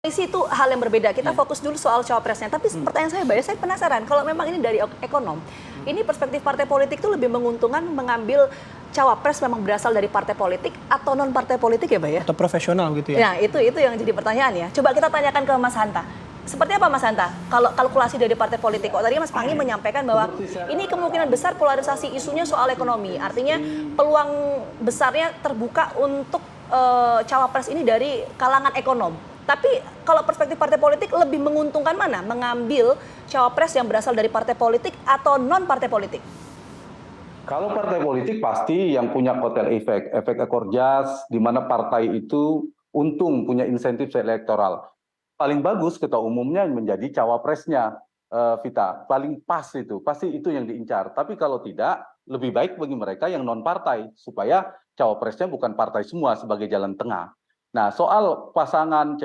Koalisi itu hal yang berbeda. Kita fokus dulu soal cawapresnya. Tapi pertanyaan saya penasaran. Kalau memang ini dari ekonom, ini perspektif partai politik itu lebih menguntungkan mengambil cawapres memang berasal dari partai politik atau non partai politik ya, Mbak ya? Atau profesional gitu ya? Nah, itu yang jadi pertanyaan ya. Coba kita tanyakan ke Mas Hanta. Seperti apa Mas Hanta? Kalau kalkulasi dari partai politik, kok tadi Mas Panggi menyampaikan bahwa ini kemungkinan besar polarisasi isunya soal ekonomi. Artinya peluang besarnya terbuka untuk cawapres ini dari kalangan ekonom. Tapi kalau perspektif partai politik lebih menguntungkan mana? Mengambil cawapres yang berasal dari partai politik atau non partai politik? Kalau partai politik pasti yang punya kotel efek ekor jas, di mana partai itu untung punya insentif elektoral. Paling bagus ketua umumnya menjadi cawapresnya, Vita. Paling pas itu, pasti itu yang diincar. Tapi kalau tidak, lebih baik bagi mereka yang non partai supaya cawapresnya bukan partai semua sebagai jalan tengah. Nah, soal pasangan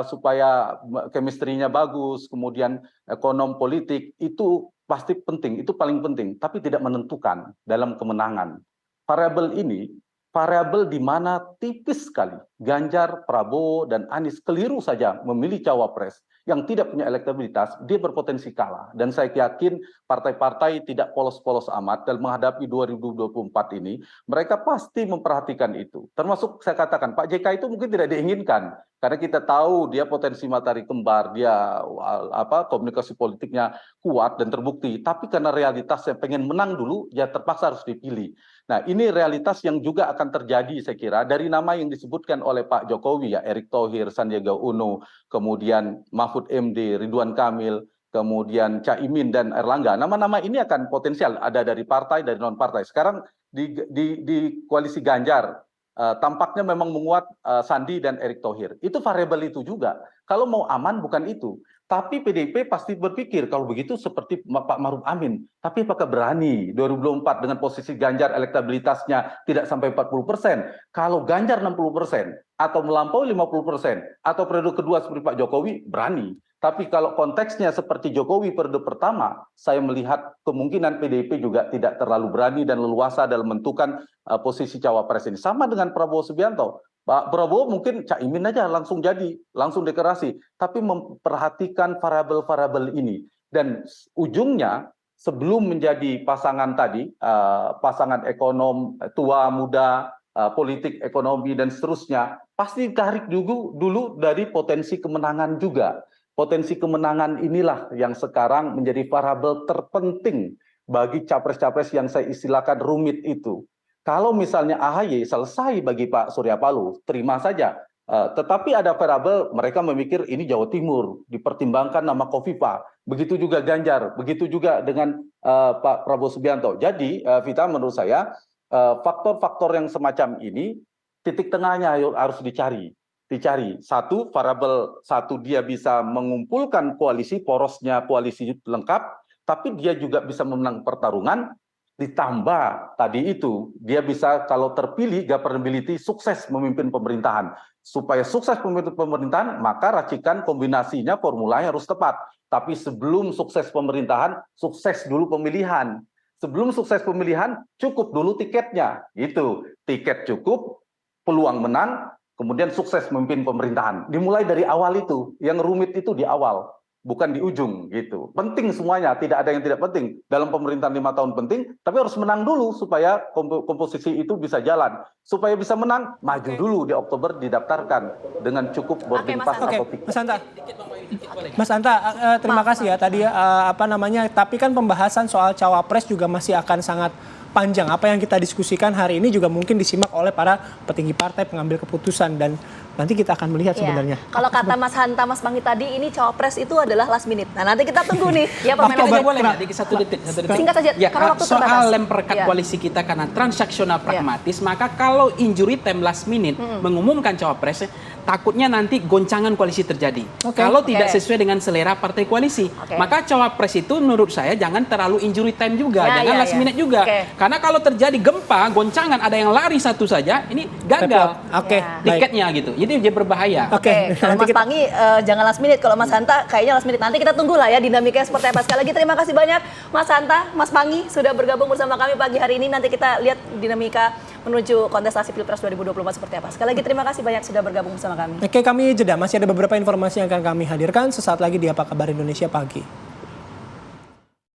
supaya chemistry-nya bagus, kemudian ekonom politik itu pasti penting, itu paling penting, tapi tidak menentukan dalam kemenangan. Variabel ini, variabel di mana tipis sekali Ganjar, Prabowo, dan Anies keliru saja memilih cawapres yang tidak punya elektabilitas, dia berpotensi kalah. Dan saya yakin partai-partai tidak polos-polos amat dalam menghadapi 2024 ini, mereka pasti memperhatikan itu. Termasuk saya katakan, Pak JK itu mungkin tidak diinginkan, karena kita tahu dia potensi matahari kembar, dia komunikasi politiknya kuat dan terbukti. Tapi karena realitasnya pengen menang dulu, ya terpaksa harus dipilih. Nah, ini realitas yang juga akan terjadi saya kira dari nama yang disebutkan oleh Pak Jokowi ya, Erick Thohir, Sandiaga Uno, kemudian Mahfud MD, Ridwan Kamil, kemudian Caimin dan Erlangga. Nama-nama ini akan potensial ada dari partai, dari non partai. Sekarang di koalisi Ganjar tampaknya memang menguat Sandi dan Erick Thohir. Itu variabel itu juga. Kalau mau aman bukan itu. Tapi PDIP pasti berpikir kalau begitu seperti Pak Maruf Amin. Tapi apakah berani 2024 dengan posisi Ganjar elektabilitasnya tidak sampai 40%? Kalau Ganjar 60% atau melampaui 50% atau periode kedua seperti Pak Jokowi, berani. Tapi kalau konteksnya seperti Jokowi periode pertama, saya melihat kemungkinan PDIP juga tidak terlalu berani dan leluasa dalam menentukan posisi cawapres ini. Sama dengan Prabowo Subianto. Pak Prabowo mungkin Caimin aja langsung jadi, langsung deklarasi. Tapi memperhatikan variabel-variabel ini. Dan ujungnya sebelum menjadi pasangan tadi, pasangan ekonom, tua, muda, politik, ekonomi, dan seterusnya, pasti ditarik dulu dari potensi kemenangan juga. Potensi kemenangan inilah yang sekarang menjadi variabel terpenting bagi capres-capres yang saya istilahkan rumit itu. Kalau misalnya AHY selesai bagi Pak Surya Paloh, terima saja. Tetapi ada variabel mereka memikir ini Jawa Timur, dipertimbangkan nama Kofifa. Begitu juga Ganjar, begitu juga dengan Pak Prabowo Subianto. Jadi Vita menurut saya faktor-faktor yang semacam ini titik tengahnya harus dicari. Satu, variabel satu dia bisa mengumpulkan koalisi, porosnya koalisi lengkap, tapi dia juga bisa memenang pertarungan. Ditambah tadi itu, dia bisa kalau terpilih governability sukses memimpin pemerintahan. Supaya sukses memimpin pemerintahan, maka racikan kombinasinya, formulanya harus tepat. Tapi sebelum sukses pemerintahan, sukses dulu pemilihan. Sebelum sukses pemilihan, cukup dulu tiketnya. Itu, tiket cukup, peluang menang, kemudian sukses memimpin pemerintahan. Dimulai dari awal itu, yang rumit itu di awal. Bukan di ujung gitu. Penting semuanya, tidak ada yang tidak penting. Dalam pemerintahan 5 tahun penting, tapi harus menang dulu supaya komposisi itu bisa jalan. Supaya bisa menang, maju dulu di Oktober didaftarkan dengan cukup boarding pass atau tiket. Mas Hanta, terima kasih ya tadi tapi kan pembahasan soal cawapres juga masih akan sangat panjang. Apa yang kita diskusikan hari ini juga mungkin disimak oleh para petinggi partai pengambil keputusan dan nanti kita akan melihat sebenarnya. Kalau kata Mas Hanta, Mas Panggi tadi, ini cawapres itu adalah last minute. Nah, nanti kita tunggu nih. Ya, boleh nggak? Satu detik. Singkat saja. Ya, soal lem perekat koalisi kita karena transaksional pragmatis, maka kalau injury time last minute mengumumkan cawapres, takutnya nanti goncangan koalisi terjadi. Kalau tidak sesuai dengan selera partai koalisi. Maka cawapres itu menurut saya jangan terlalu injury time juga. Jangan last minute juga. Karena kalau terjadi gempa, goncangan, ada yang lari satu saja, ini gagal tiketnya gitu. Jadi dia berbahaya. Kalau Mas Panggi jangan last minute. Kalau Mas Hanta kayaknya last minute. Nanti kita tunggulah ya dinamikanya seperti apa. Sekali lagi terima kasih banyak Mas Hanta, Mas Panggi sudah bergabung bersama kami pagi hari ini. Nanti kita lihat dinamika menuju kontestasi Pilpres 2024 seperti apa. Sekali lagi terima kasih banyak sudah bergabung bersama kami. Oke, kami jeda. Masih ada beberapa informasi yang akan kami hadirkan sesaat lagi di Apa Kabar Indonesia Pagi.